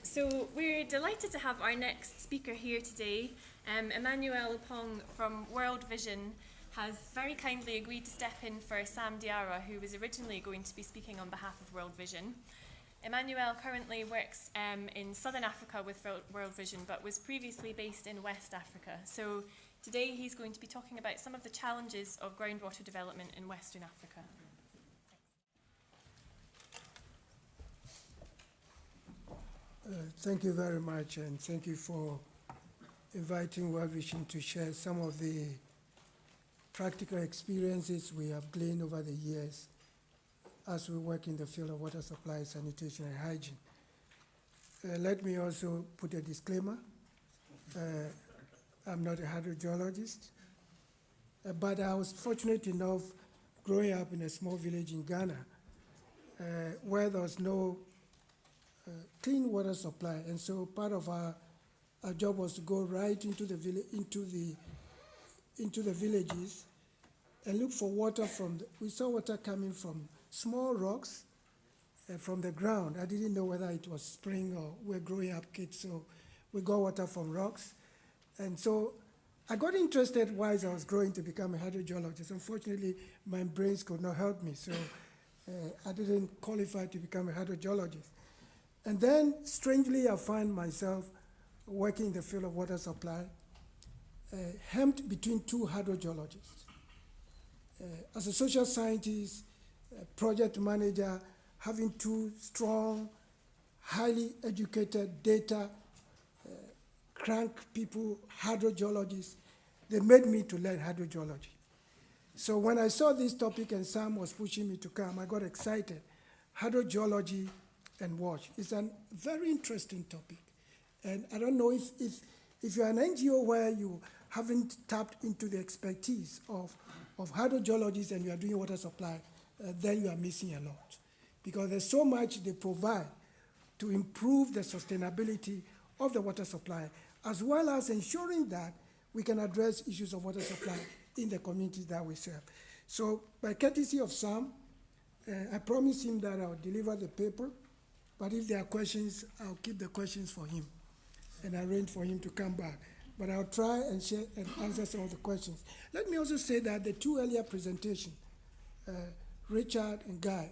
So we're delighted to have our next speaker here today. Emmanuel Opong from World Vision has very kindly agreed to step in for Sam Diarra, who was originally going to be speaking on behalf of World Vision. Emmanuel currently works in Southern Africa with World Vision, but was previously based in West Africa. So today he's going to be talking about some of the challenges of groundwater development in Western Africa. Thank you very much, and thank you for inviting World Vision to share some of the practical experiences we have gleaned over the years as we work in the field of water supply, sanitation, and hygiene. Let me also put a disclaimer. I'm not a hydrogeologist, but I was fortunate enough growing up in a small village in Ghana where there was no clean water supply, and so part of our job was to go right into the villages and look for water we saw water coming from small rocks from the ground. I didn't know whether it was spring or we're growing up kids, so we got water from rocks. And so I got interested while I was growing to become a hydrogeologist. Unfortunately, my brains could not help me, so I didn't qualify to become a hydrogeologist. And then, strangely, I find myself working in the field of water supply, hemmed between two hydrogeologists. As a social scientist, project manager, having two strong, highly educated data, crank people, hydrogeologists, they made me to learn hydrogeology. So when I saw this topic and Sam was pushing me to come, I got excited. Hydrogeology and WASH. It's a very interesting topic. And I don't know if you're an NGO where you haven't tapped into the expertise of hydrogeologists and you are doing water supply, then you are missing a lot. Because there's so much they provide to improve the sustainability of the water supply, as well as ensuring that we can address issues of water supply in the communities that we serve. So by courtesy of Sam, I promised him that I'll deliver the paper. But if there are questions, I'll keep the questions for him and arrange for him to come back. But I'll try and share and answer some of the questions. Let me also say that the two earlier presentations, Richard and Guy,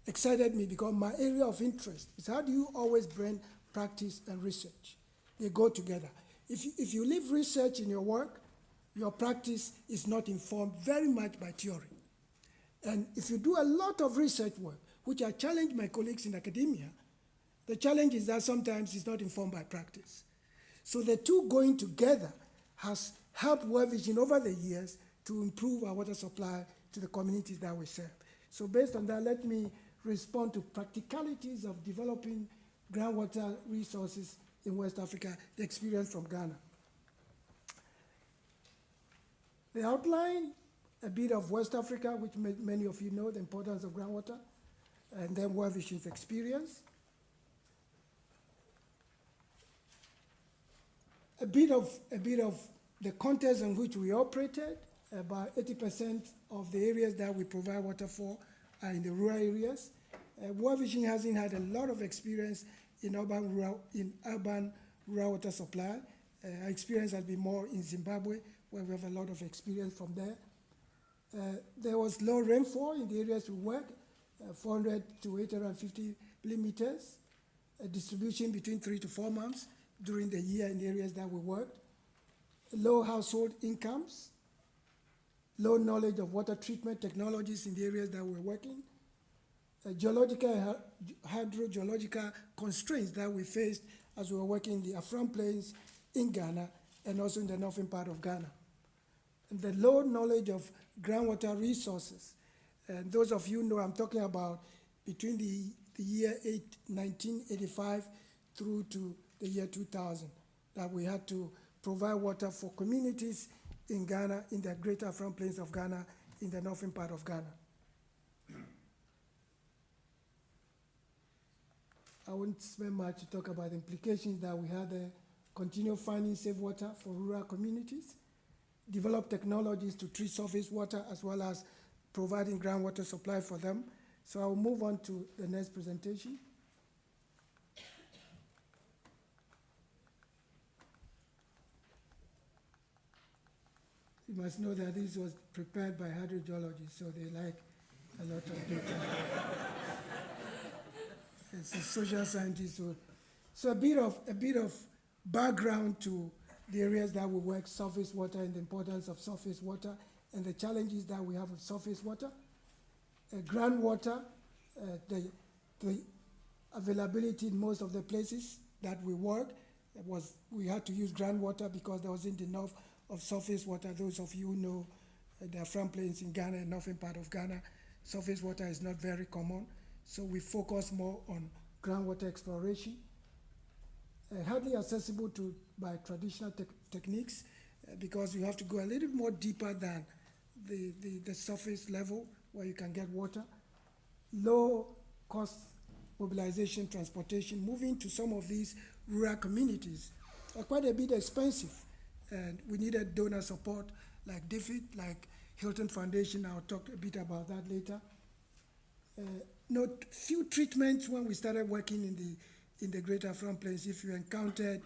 excited me because my area of interest is how do you always blend practice and research? They go together. If you leave research in your work, your practice is not informed very much by theory. And if you do a lot of research work, which I challenge my colleagues in academia, the challenge is that sometimes it's not informed by practice. So the two going together has helped World Vision over the years to improve our water supply to the communities that we serve. So based on that, let me respond to practicalities of developing groundwater resources in West Africa, the experience from Ghana. The outline, a bit of West Africa, which many of you know the importance of groundwater, and then World Vision's experience. A bit of the context in which we operated. About 80% of the areas that we provide water for are in the rural areas. World Vision hasn't had a lot of experience in urban rural water supply. Our experience has been more in Zimbabwe, where we have a lot of experience from there. There was low rainfall in the areas we worked. 400 to 850 millimeters, a distribution between 3 to 4 months during the year in the areas that we worked. Low household incomes, low knowledge of water treatment technologies in the areas that we're working, geological and hydrogeological constraints that we faced as we were working in the Afram Plains in Ghana and also in the northern part of Ghana. And the low knowledge of groundwater resources. And those of you know I'm talking about between the year 1985 through to the year 2000, that we had to provide water for communities in Ghana, in the greater Afram Plains of Ghana, in the northern part of Ghana. I won't spend much to talk about the implications that we had there. Continue finding safe water for rural communities, develop technologies to treat surface water as well as providing groundwater supply for them. So I'll move on to the next presentation. You must know that this was prepared by hydrogeology, so they like a lot of data. It's a social scientist. So a bit of background to the areas that we work, surface water and the importance of surface water and the challenges that we have with surface water. Groundwater, the availability in most of the places that we work we had to use groundwater because there wasn't enough of surface water. Those of you who know there are front plains in Ghana and northern part of Ghana, surface water is not very common. So we focus more on groundwater exploration. Hardly accessible by traditional techniques because you have to go a little more deeper than the surface level where you can get water. Low cost mobilization, transportation, moving to some of these rural communities are quite a bit expensive. And we needed donor support like DFID, like Hilton Foundation. I'll talk a bit about that later. Few treatments when we started working in the Greater Front Plains. If you encountered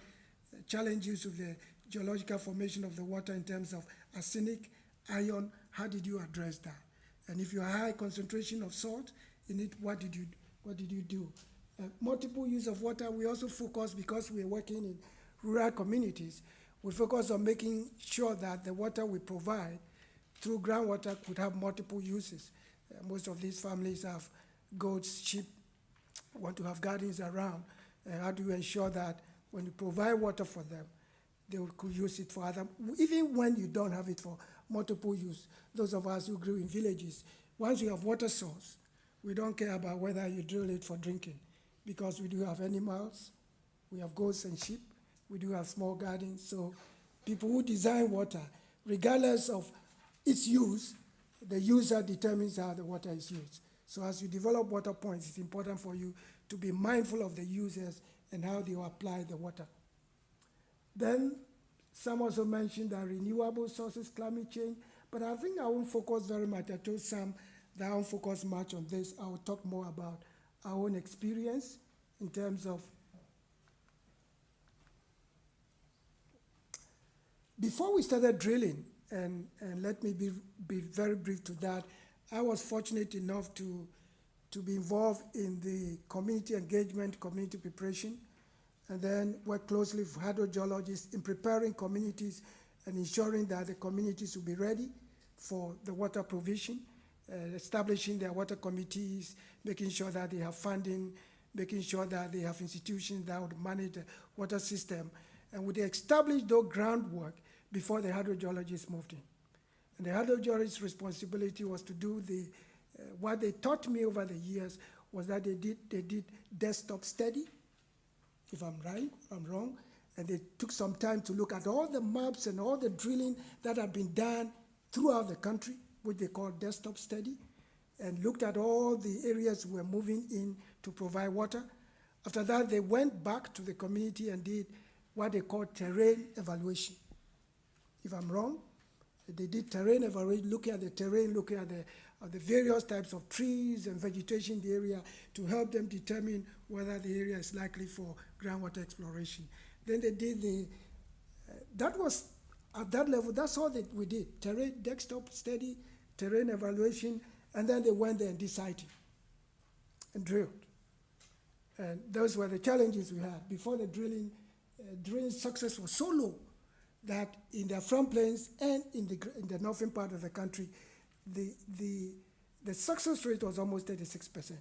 challenges with the geological formation of the water in terms of arsenic, iron, how did you address that? And if you have high concentration of salt in it, what did you do? Multiple use of water, we also focus, because we're working in rural communities, we focus on making sure that the water we provide through groundwater could have multiple uses. Most of these families have goats, sheep, want to have gardens around. How do you ensure that when you provide water for them, they could use it for other, even when you don't have it for multiple use. Those of us who grew in villages, once you have water source, we don't care about whether you drill it for drinking, because we do have animals, we have goats and sheep, we do have small gardens. So people who design water, regardless of its use, the user determines how the water is used. So as you develop water points, it's important for you to be mindful of the users and how they apply the water. Then some also mentioned that renewable sources, climate change, but I think I won't focus very much. I told some that I won't focus much on this. I will talk more about our own experience in terms of. Before we started drilling, and let me be very brief to that, I was fortunate enough to be involved in the community engagement, community preparation, and then work closely with hydrogeologists in preparing communities and ensuring that the communities will be ready for the water provision, establishing their water committees, making sure that they have funding, making sure that they have institutions that would manage the water system. And we established those groundwork before the hydrogeologists moved in. And the hydrogeologist's responsibility was to do what they taught me over the years was that they did desktop study, if I'm right, if I'm wrong, and they took some time to look at all the maps and all the drilling that had been done throughout the country, which they call desktop study, and looked at all the areas we were moving in to provide water. After that, they went back to the community and did what they call terrain evaluation. If I'm wrong, they did terrain evaluation, looking at the terrain, looking at the various types of trees and vegetation in the area to help them determine whether the area is likely for groundwater exploration. Then they did that was at that level, that's all that we did. Terrain, desktop study, terrain evaluation, and then they went there and did siting and drilled. And those were the challenges we had. Before the drilling success was so low that in the front plains and in the northern part of the country, the success rate was almost 36%.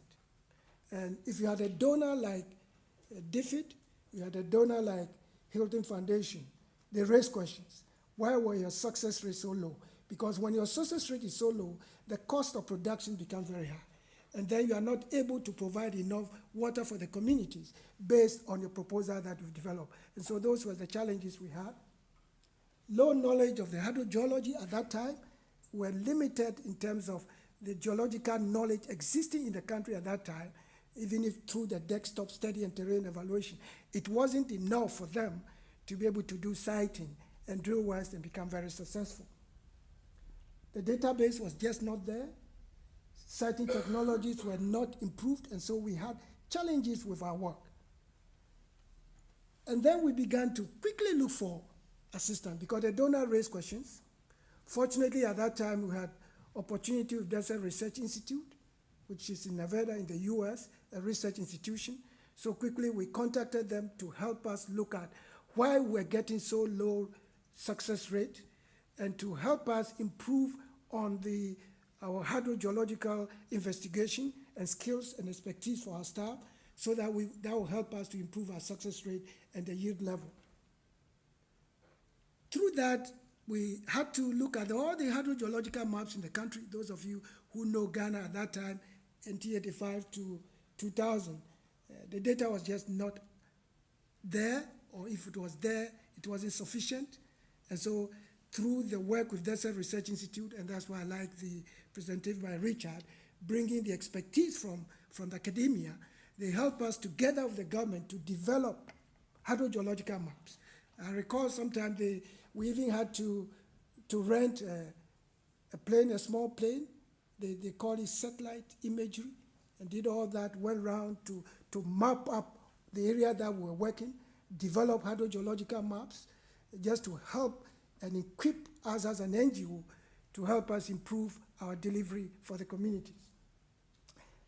And if you had a donor like DFID, you had a donor like Hilton Foundation, they raised questions. Why were your success rates so low? Because when your success rate is so low, the cost of production becomes very high. And then you are not able to provide enough water for the communities based on your proposal that we've developed. And so those were the challenges we had. Low knowledge of the hydrogeology at that time, were limited in terms of the geological knowledge existing in the country at that time, even if through the desktop study and terrain evaluation, it wasn't enough for them to be able to do siting and drill wells and become very successful. The database was just not there. Siting technologies were not improved, and so we had challenges with our work. And then we began to quickly look for assistance because the donor raised questions. Fortunately, at that time, we had opportunity with Desert Research Institute, which is in Nevada in the US, a research institution. So quickly we contacted them to help us look at why we're getting so low success rate and to help us improve on our hydrogeological investigation and skills and expertise for our staff so that will help us to improve our success rate and the yield level. Through that, we had to look at all the hydrogeological maps in the country. Those of you who know Ghana at that time, 1985 to 2000, the data was just not there, or if it was there, it wasn't sufficient. And so through the work with Desert Research Institute, and that's why I like the presentation by Richard, bringing the expertise from the academia, they help us together with the government to develop hydrogeological maps. I recall sometimes we even had to rent a plane, a small plane. They call it satellite imagery, and did all that, went around to map up the area that we were working, develop hydrogeological maps, just to help and equip us as an NGO to help us improve our delivery for the communities.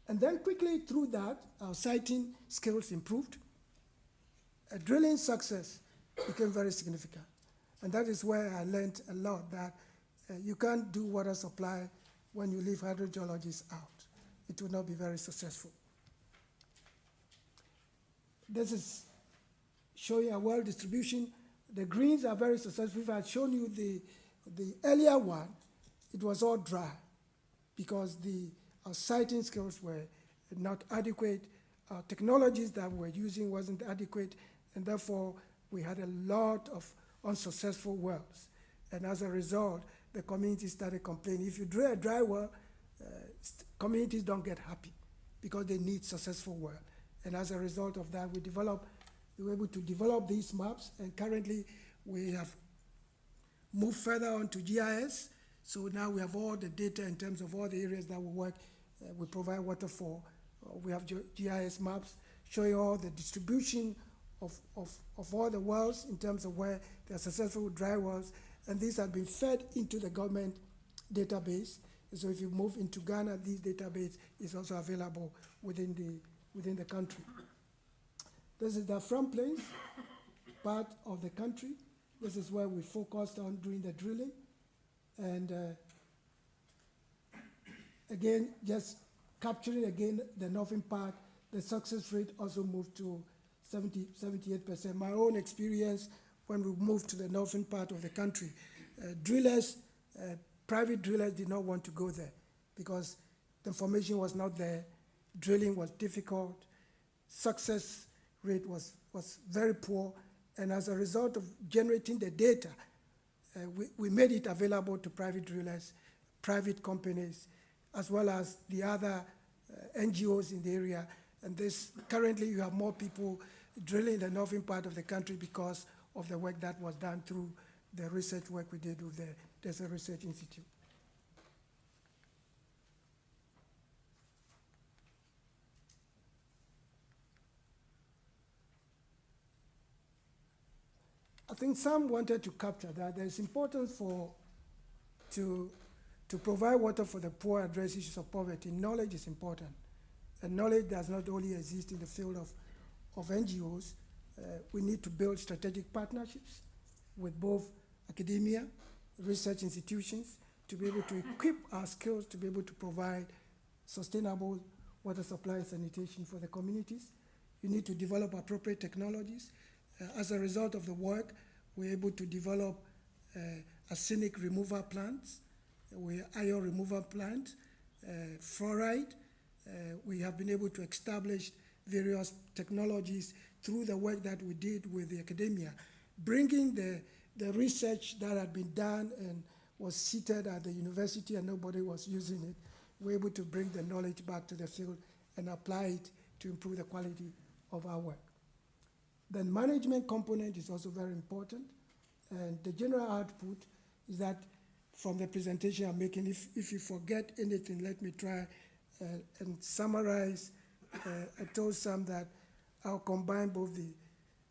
And then quickly through that, our siting skills improved. Drilling success became very significant. And that is where I learned a lot that you can't do water supply when you leave hydrogeologists out. It will not be very successful. This is showing a well distribution. The greens are very successful. If I had shown you the earlier one, it was all dry because our siting skills were not adequate. Our technologies that we were using wasn't adequate, and therefore we had a lot of unsuccessful wells. And as a result, the community started complaining. If you drill a dry well, communities don't get happy because they need successful well. And as a result of that, we were able to develop these maps, and currently we have moved further on to GIS. So now we have all the data in terms of all the areas that we work, we provide water for. We have GIS maps showing all the distribution of all the wells in terms of where they are successful dry wells, and these have been fed into the government database. So if you move into Ghana, this database is also available within the country. This is the front plains part of the country. This is where we focused on doing the drilling. And again, just capturing again the northern part, the success rate also moved to 78%. My own experience when we moved to the northern part of the country, drillers, private drillers did not want to go there because the information was not there, drilling was difficult, success rate was very poor, and as a result of generating the data, we made it available to private drillers, private companies, as well as the other NGOs in the area. And currently you have more people drilling in the northern part of the country because of the work that was done through the research work we did with the Desert Research Institute. I think some wanted to capture that there's importance to provide water for the poor, address issues of poverty. Knowledge is important. And knowledge does not only exist in the field of NGOs. We need to build strategic partnerships with both academia, research institutions, to be able to equip our skills to be able to provide sustainable water supply and sanitation for the communities. You need to develop appropriate technologies. As a result of the work, we're able to develop arsenic removal plants, iron removal plants, fluoride. We have been able to establish various technologies through the work that we did with the academia, bringing the research that had been done and was seated at the university and nobody was using it. We're able to bring the knowledge back to the field and apply it to improve the quality of our work. The management component is also very important, and the general output is that from the presentation I'm making, if you forget anything, let me try and summarize. I told some that I'll combine both the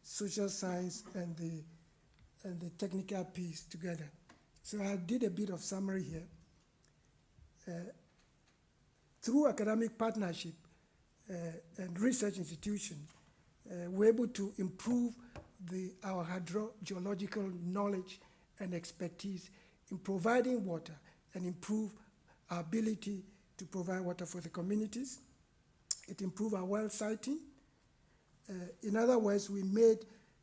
social science and the technical piece together. So I did a bit of summary here. Through academic partnership and research institution, we're able to improve our hydrogeological knowledge and expertise in providing water and improve our ability to provide water for the communities. It improved our well siting. In other words, we made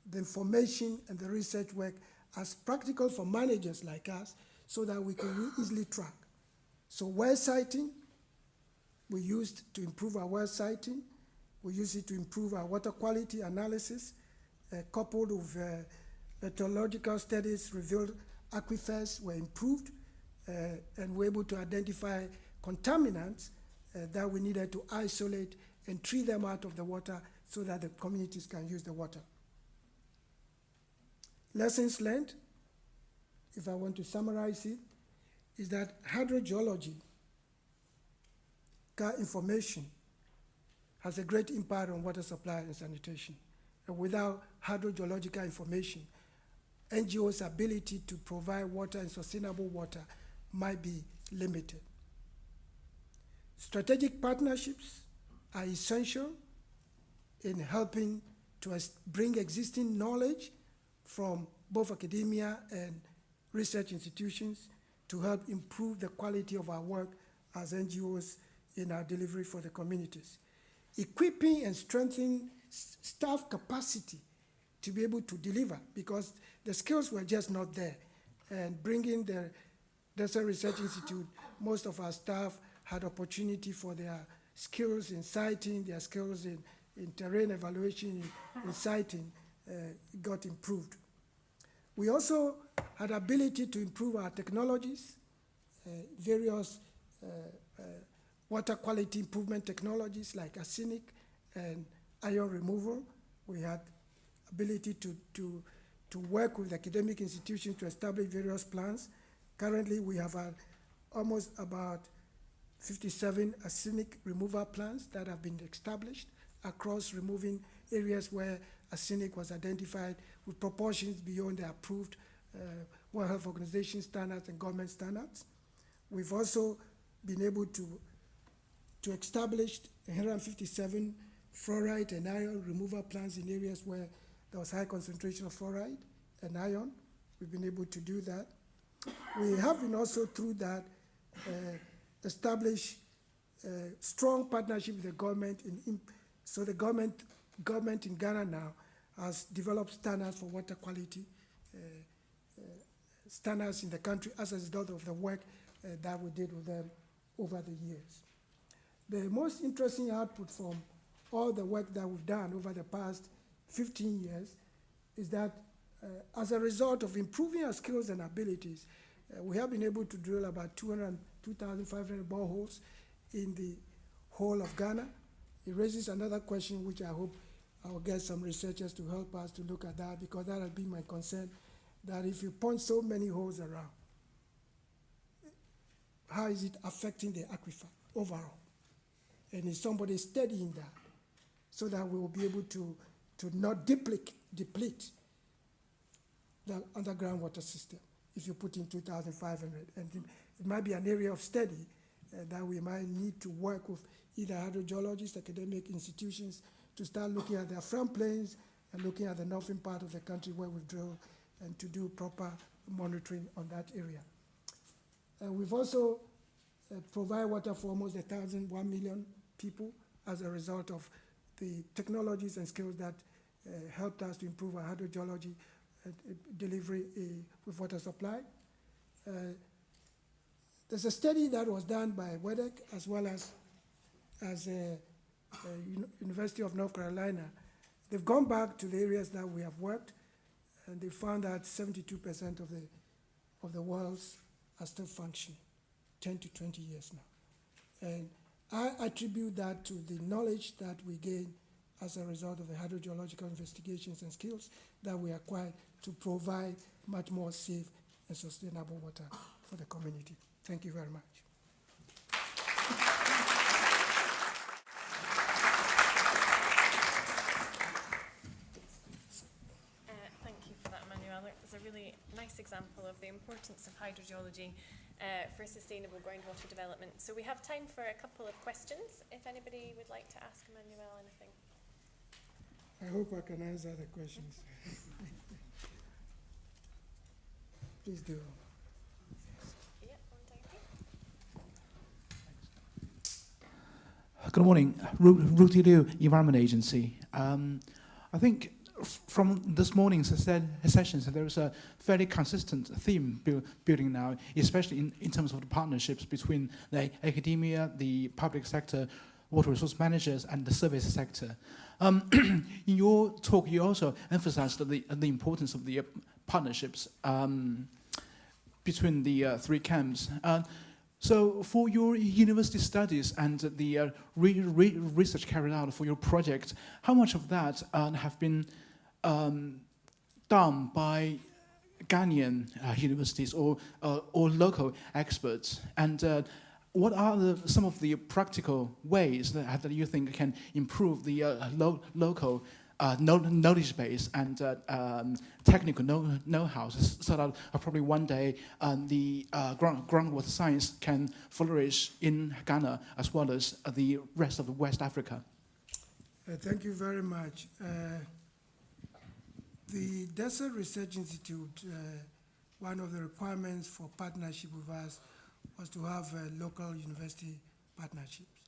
the information and the research work as practical for managers like us so that we can easily track. So well siting, we used to improve our well siting. We use it to improve our water quality analysis, coupled with meteorological studies revealed aquifers were improved, and we're able to identify contaminants that we needed to isolate and treat them out of the water so that the communities can use the water. Lessons learned, if I want to summarize it, is that hydrogeology information has a great impact on water supply and sanitation. And without hydrogeological information, NGOs' ability to provide water and sustainable water might be limited. Strategic partnerships are essential in helping to bring existing knowledge from both academia and research institutions to help improve the quality of our work as NGOs in our delivery for the communities. Equipping and strengthening staff capacity to be able to deliver, because the skills were just not there. And bringing the Desert Research Institute, most of our staff had opportunity for their skills in siting, their skills in terrain evaluation, in siting, got improved. We also had ability to improve our technologies, various water quality improvement technologies like arsenic and iron removal. We had ability to work with academic institutions to establish various plans. Currently, we have almost about 57 arsenic removal plans that have been established across removing areas where arsenic was identified with proportions beyond the approved World Health Organization standards and government standards. We've also been able to establish 157 fluoride and iron removal plants in areas where there was high concentration of fluoride and iron. We've been able to do that. We have been also through that establish strong partnership with the government. So the government in Ghana now has developed standards for water quality, standards in the country as a result of the work that we did with them over the years. The most interesting output from all the work that we've done over the past 15 years is that as a result of improving our skills and abilities, we have been able to drill about 2,500 boreholes in the whole of Ghana. It raises another question, which I hope I will get some researchers to help us to look at that, because that has been my concern, that if you point so many holes around, how is it affecting the aquifer overall? And is somebody studying that so that we will be able to not deplete the underground water system if you put in 2,500? And it might be an area of study that we might need to work with either hydrogeologists, academic institutions, to start looking at their front plains and looking at the northern part of the country where we've drilled, and to do proper monitoring on that area. We've also provided water for almost 1 million people as a result of the technologies and skills that helped us to improve our hydrogeology delivery with water supply. There's a study that was done by WEDEC as well as University of North Carolina. They've gone back to the areas that we have worked, and they found that 72% of the wells are still functioning, 10 to 20 years now. And I attribute that to the knowledge that we gain as a result of the hydrogeological investigations and skills that we acquired to provide much more safe and sustainable water for the community. Thank you very much. Thank you for that, Emmanuel. as a really nice example of the importance of hydrogeology for sustainable groundwater development. So we have time for a couple of questions, if anybody would like to ask Emmanuel anything. I hope I can answer the questions. Please do. Yeah, one down here. Good morning, Ruti Liu, Environment Agency. I think from this morning's sessions, there is a fairly consistent theme building now, especially in terms of the partnerships between the academia, the public sector, water resource managers, and the service sector. In your talk, you also emphasized the importance of the partnerships between the three camps. So for your university studies and the research carried out for your project, how much of that have been done by Ghanaian universities or local experts? And what are some of the practical ways that you think can improve the local knowledge base and technical know-how, so that probably one day the groundwater science can flourish in Ghana as well as the rest of West Africa? Thank you very much. The Desert Research Institute, one of the requirements for partnership with us was to have local university partnerships.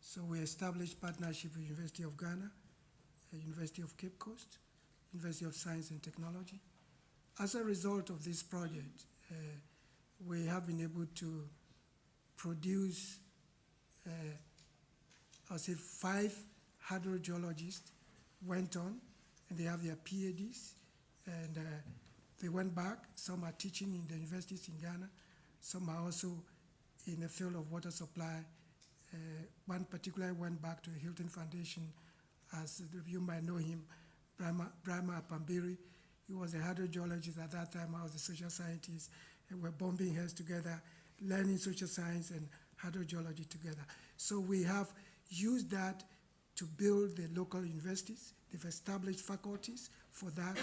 So we established partnership with University of Ghana, University of Cape Coast, University of Science and Technology. As a result of this project, we have been able to produce, I'll say 5 hydrogeologists went on, and they have their PhDs, and they went back. Some are teaching in the universities in Ghana. Some are also in the field of water supply. One particularly went back to the Hilton Foundation, as you might know him, Brahma Apambiri. He was a hydrogeologist at that time. I was a social scientist, and we're bumping heads together, learning social science and hydrogeology together. So we have used that to build the local universities. They've established faculties for that,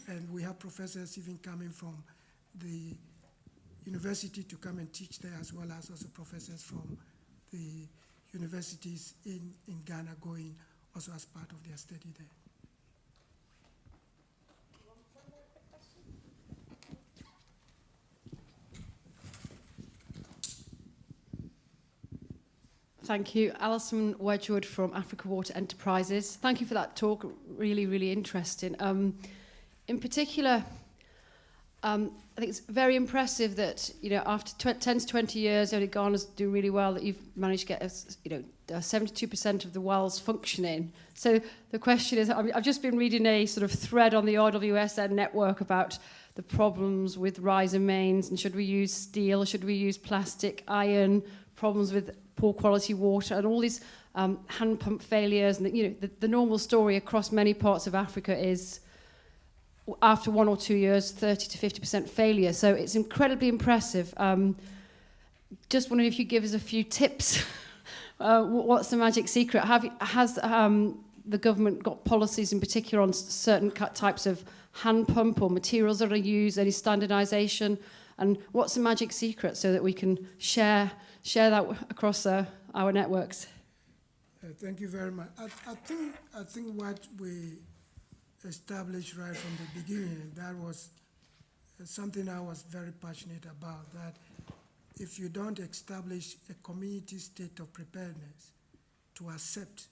and we have professors even coming from the university to come and teach there, as well as also professors from the universities in Ghana going also as part of their study there. One more quick question. Thank you. Alison Wedgwood from Africa Water Enterprises. Thank you for that talk. Really, really interesting. In particular, I think it's very impressive that, after 10 to 20 years, Ghana's doing really well, that you've managed to get 72% of the wells functioning. So the question is, I've just been reading a sort of thread on the RWSN network about the problems with riser mains, and should we use steel, should we use plastic, iron, problems with poor quality water, and all these hand pump failures. And the normal story across many parts of Africa is, after 1 or 2 years, 30 to 50% failure. So it's incredibly impressive. Just wondering if you give us a few tips. What's the magic secret? Has the government got policies in particular on certain types of hand pump or materials that are used, any standardization? And what's the magic secret so that we can share that across our networks? Thank you very much. I think what we established right from the beginning, and that was something I was very passionate about, that if you don't establish a community state of preparedness to accept,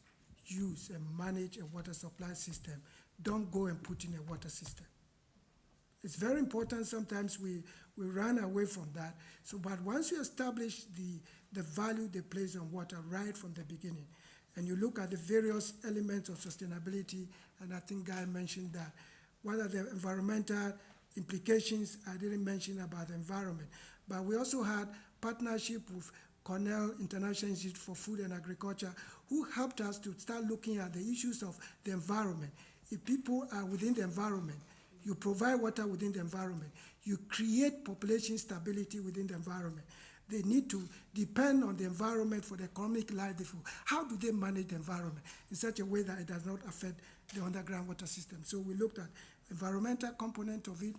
use, and manage a water supply system, don't go and put in a water system. It's very important. Sometimes we run away from that. So, but once you establish the value they place on water right from the beginning, and you look at the various elements of sustainability, and I think Guy mentioned that, what are the environmental implications? I didn't mention about the environment, but we also had partnership with Cornell International Institute for Food and Agriculture, who helped us to start looking at the issues of the environment. If people are within the environment, you provide water within the environment, you create population stability within the environment. They need to depend on the environment for the economic livelihood. How do they manage the environment in such a way that it does not affect the underground water system? So we looked at environmental component of it.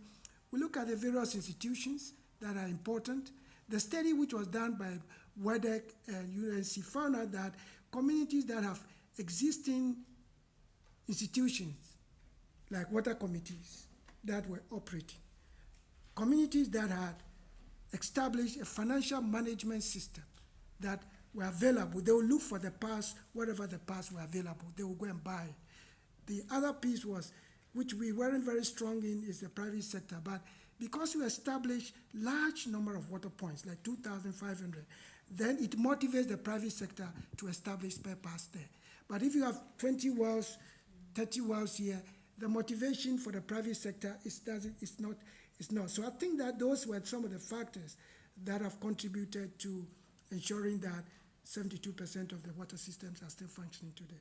We look at the various institutions that are important. The study which was done by WEDEC and UNC found out that communities that have existing institutions, like water committees that were operating, communities that had established a financial management system that were available, they will look for the pass, wherever the pass were available, they will go and buy. The other piece was, which we weren't very strong in, is the private sector, but because we established large number of water points, like 2,500, then it motivates the private sector to establish spare parts there. But if you have 20 wells, 30 wells here, the motivation for the private sector is not. So I think that those were some of the factors that have contributed to ensuring that 72% of the water systems are still functioning today.